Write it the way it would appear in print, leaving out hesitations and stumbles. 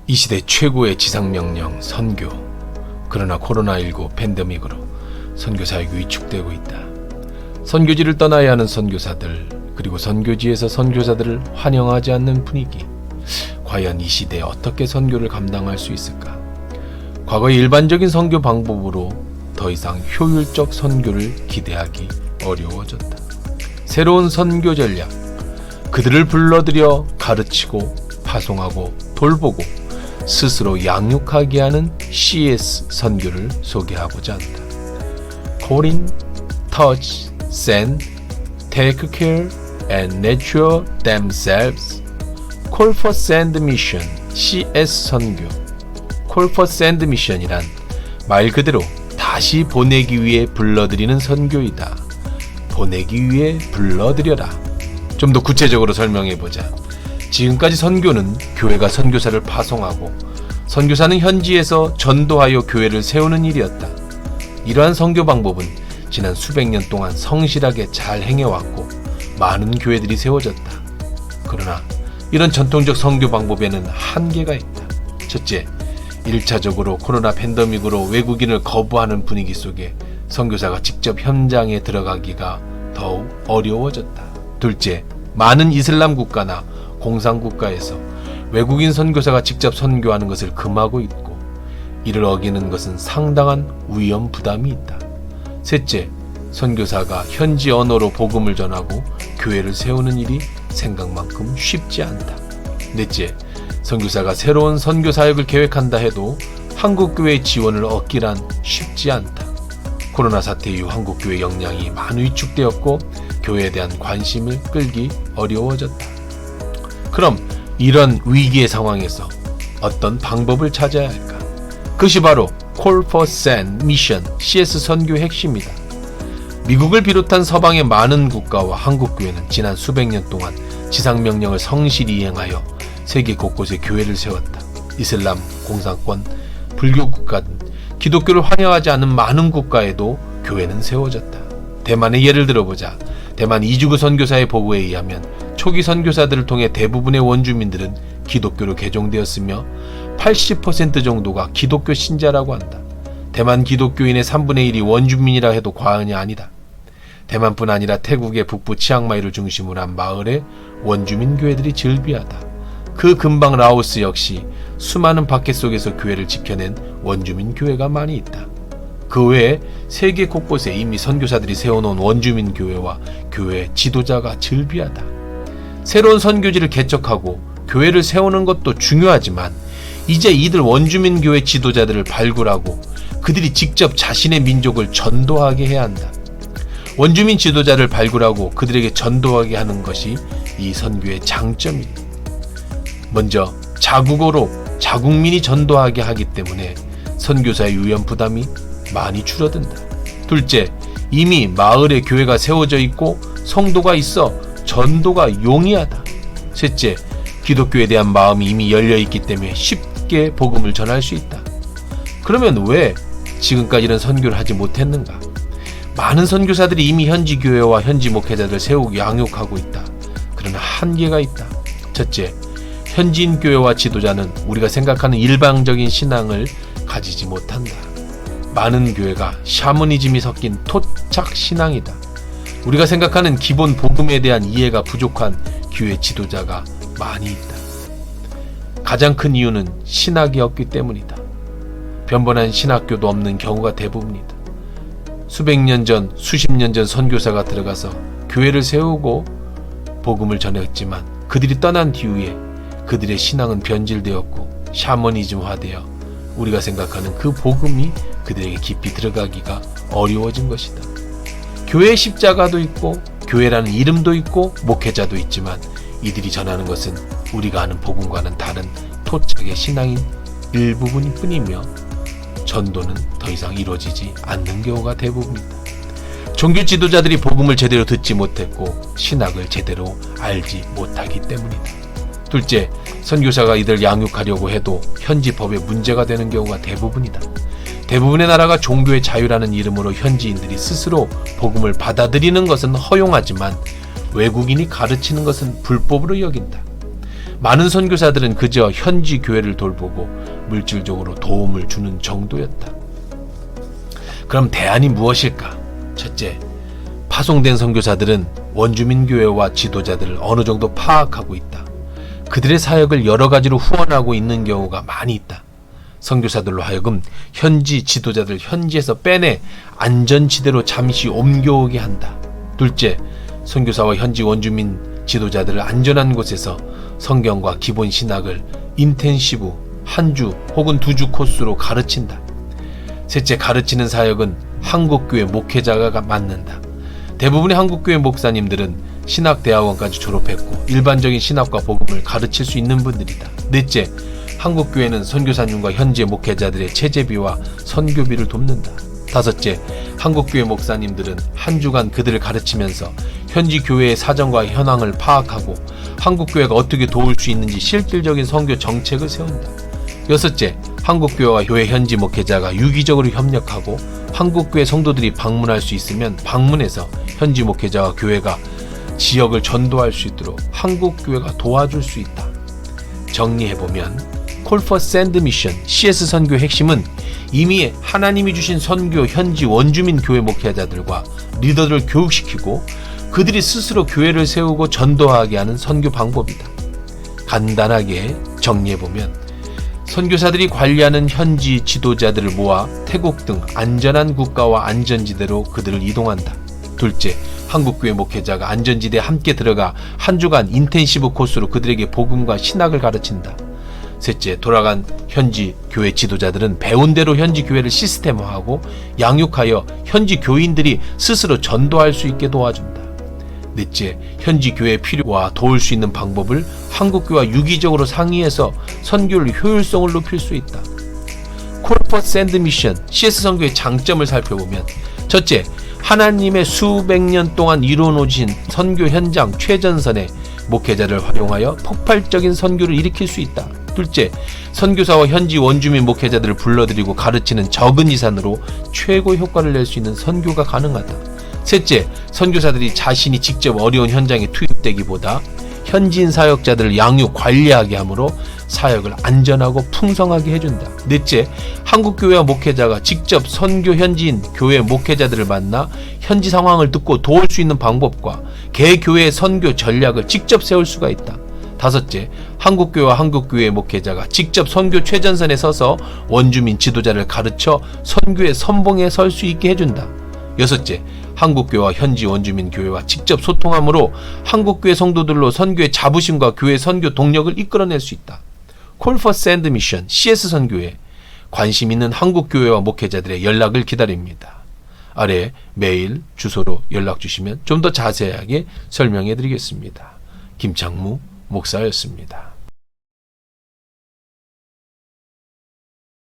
이 시대 최고의 지상명령 선교. 그러나 코로나19 팬데믹으로 선교 사역이 위축되고 있다. 선교지를 떠나야 하는 선교사들, 그리고 선교지에서 선교사들을 환영하지 않는 분위기. 과연 이 시대에 어떻게 선교를 감당할 수 있을까? 과거의 일반적인 선교 방법으로 더 이상 효율적 선교를 기대하기 어려워졌다. 새로운 선교 전략, 그들을 불러들여 가르치고 파송하고 돌보고 스스로 양육하게 하는 CS 선교를 소개하고자 한다. Calling, touch, send, take care and nurture themselves. Call for Send Mission, CS 선교. Call for Send Mission이란 말 그대로 다시 보내기 위해 불러들이는 선교이다. 보내기 위해 불러들여라. 좀 더 구체적으로 설명해보자. 지금까지 선교는 교회가 선교사를 파송하고 선교사는 현지에서 전도하여 교회를 세우는 일이었다. 이러한 선교 방법은 지난 수백 년 동안 성실하게 잘 행해왔고 많은 교회들이 세워졌다. 그러나 이런 전통적 선교 방법에는 한계가 있다. 첫째, 1차적으로 코로나 팬데믹으로 외국인을 거부하는 분위기 속에 선교사가 직접 현장에 들어가기가 더욱 어려워졌다. 둘째, 많은 이슬람 국가나 공산국가에서 외국인 선교사가 직접 선교하는 것을 금하고 있고 이를 어기는 것은 상당한 위험 부담이 있다. 셋째, 선교사가 현지 언어로 복음을 전하고 교회를 세우는 일이 생각만큼 쉽지 않다. 넷째, 선교사가 새로운 선교 사역을 계획한다 해도 한국교회의 지원을 얻기란 쉽지 않다. 코로나 사태 이후 한국교회 역량이 많이 위축되었고 교회에 대한 관심을 끌기 어려워졌다. 그럼 이런 위기의 상황에서 어떤 방법을 찾아야 할까? 그것이 바로 Call for Send Mission, CS 선교의 핵심이다. 미국을 비롯한 서방의 많은 국가와 한국교회는 지난 수백 년 동안 지상명령을 성실히 이행하여 세계 곳곳에 교회를 세웠다. 이슬람, 공산권, 불교 국가 등 기독교를 환영하지 않는 많은 국가에도 교회는 세워졌다. 대만의 예를 들어보자. 대만 이주구 선교사의 보고에 의하면 초기 선교사들을 통해 대부분의 원주민들은 기독교로 개종되었으며 80% 정도가 기독교 신자라고 한다. 대만 기독교인의 3분의 1이 원주민이라 해도 과언이 아니다. 대만뿐 아니라 태국의 북부 치앙마이를 중심으로 한 마을에 원주민 교회들이 즐비하다. 그 근방 라오스 역시 수많은 박해 속에서 교회를 지켜낸 원주민 교회가 많이 있다. 그 외에 세계 곳곳에 이미 선교사들이 세워놓은 원주민 교회와 교회 지도자가 즐비하다. 새로운 선교지를 개척하고 교회를 세우는 것도 중요하지만 이제 이들 원주민 교회 지도자들을 발굴하고 그들이 직접 자신의 민족을 전도하게 해야 한다. 원주민 지도자를 발굴하고 그들에게 전도하게 하는 것이 이 선교의 장점이다. 먼저 자국어로 자국민이 전도하게 하기 때문에 선교사의 위험 부담이 많이 줄어든다. 둘째, 이미 마을에 교회가 세워져 있고 성도가 있어 전도가 용이하다. 셋째, 기독교에 대한 마음이 이미 열려있기 때문에 쉽게 복음을 전할 수 있다. 그러면 왜 지금까지는 선교를 하지 못했는가? 많은 선교사들이 이미 현지 교회와 현지 목회자들을 세우고 양육하고 있다. 그러나 한계가 있다. 첫째, 현지인 교회와 지도자는 우리가 생각하는 일방적인 신앙을 가지지 못한다. 많은 교회가 샤머니즘이 섞인 토착 신앙이다. 우리가 생각하는 기본 복음에 대한 이해가 부족한 교회 지도자가 많이 있다. 가장 큰 이유는 신학이 없기 때문이다. 변변한 신학교도 없는 경우가 대부분이다. 수백 년 전, 수십 년 전 선교사가 들어가서 교회를 세우고 복음을 전했지만 그들이 떠난 뒤에 그들의 신앙은 변질되었고 샤머니즘화되어 우리가 생각하는 그 복음이 그들에게 깊이 들어가기가 어려워진 것이다. 교회의 십자가도 있고 교회라는 이름도 있고 목회자도 있지만 이들이 전하는 것은 우리가 아는 복음과는 다른 토착의 신앙인 일부분일 뿐이며 전도는 더 이상 이루어지지 않는 경우가 대부분이다. 종교 지도자들이 복음을 제대로 듣지 못했고 신학을 제대로 알지 못하기 때문이다. 둘째, 선교사가 이들 양육하려고 해도 현지 법에 문제가 되는 경우가 대부분이다. 대부분의 나라가 종교의 자유라는 이름으로 현지인들이 스스로 복음을 받아들이는 것은 허용하지만 외국인이 가르치는 것은 불법으로 여긴다. 많은 선교사들은 그저 현지 교회를 돌보고 물질적으로 도움을 주는 정도였다. 그럼 대안이 무엇일까? 첫째, 파송된 선교사들은 원주민 교회와 지도자들을 어느 정도 파악하고 있다. 그들의 사역을 여러 가지로 후원하고 있는 경우가 많이 있다. 선교사들로 하여금 현지 지도자들 현지에서 빼내 안전지대로 잠시 옮겨오게 한다. 둘째, 선교사와 현지 원주민 지도자들을 안전한 곳에서 성경과 기본 신학을 인텐시브 한 주 혹은 2주 코스로 가르친다. 셋째, 가르치는 사역은 한국교회 목회자가 맡는다. 대부분의 한국교회 목사님들은 신학대학원까지 졸업했고 일반적인 신학과 복음을 가르칠 수 있는 분들이다. 넷째, 한국교회는 선교사님과 현지 목회자들의 체제비와 선교비를 돕는다. 다섯째, 한국교회 목사님들은 한 주간 그들을 가르치면서 현지 교회의 사정과 현황을 파악하고 한국교회가 어떻게 도울 수 있는지 실질적인 선교 정책을 세운다. 여섯째, 한국교회와 교회 현지 목회자가 유기적으로 협력하고 한국교회 성도들이 방문할 수 있으면 방문해서 현지 목회자와 교회가 지역을 전도할 수 있도록 한국교회가 도와줄 수 있다. 정리해보면 Call for Send Mission CS 선교의 핵심은 이미 하나님이 주신 선교 현지 원주민 교회 목회자들과 리더들을 교육시키고 그들이 스스로 교회를 세우고 전도하게 하는 선교 방법이다. 간단하게 정리해보면 선교사들이 관리하는 현지 지도자들을 모아 태국 등 안전한 국가와 안전지대로 그들을 이동한다. 둘째, 한국교회 목회자가 안전지대에 함께 들어가 한 주간 인텐시브 코스로 그들에게 복음과 신학을 가르친다. 셋째, 돌아간 현지 교회 지도자들은 배운 대로 현지 교회를 시스템화하고 양육하여 현지 교인들이 스스로 전도할 수 있게 도와준다. 넷째, 현지 교회의 필요와 도울 수 있는 방법을 한국교회와 유기적으로 상의해서 선교를 효율성을 높일 수 있다. Call for Send Mission CS 선교의 장점을 살펴보면 첫째, 하나님의 수백 년 동안 이루어놓으신 선교 현장 최전선의 목회자를 활용하여 폭발적인 선교를 일으킬 수 있다. 둘째, 선교사와 현지 원주민 목회자들을 불러들이고 가르치는 적은 예산으로 최고 효과를 낼 수 있는 선교가 가능하다. 셋째, 선교사들이 자신이 직접 어려운 현장에 투입되기보다 현지인 사역자들을 양육, 관리하게 하므로 사역을 안전하고 풍성하게 해준다. 넷째, 한국교회와 목회자가 직접 선교 현지인 교회 목회자들을 만나 현지 상황을 듣고 도울 수 있는 방법과 개교회의 선교 전략을 직접 세울 수가 있다. 다섯째, 한국교회와 한국교회 목회자가 직접 선교 최전선에 서서 원주민 지도자를 가르쳐 선교의 선봉에 설 수 있게 해준다. 여섯째, 한국교회와 현지 원주민 교회와 직접 소통함으로 한국교회 성도들로 선교의 자부심과 교회 선교 동력을 이끌어낼 수 있다. Call for Send Mission CS 선교에 관심 있는 한국교회와 목회자들의 연락을 기다립니다. 아래 메일 주소로 연락 주시면 좀 더 자세하게 설명해 드리겠습니다. 김창무 목사였습니다.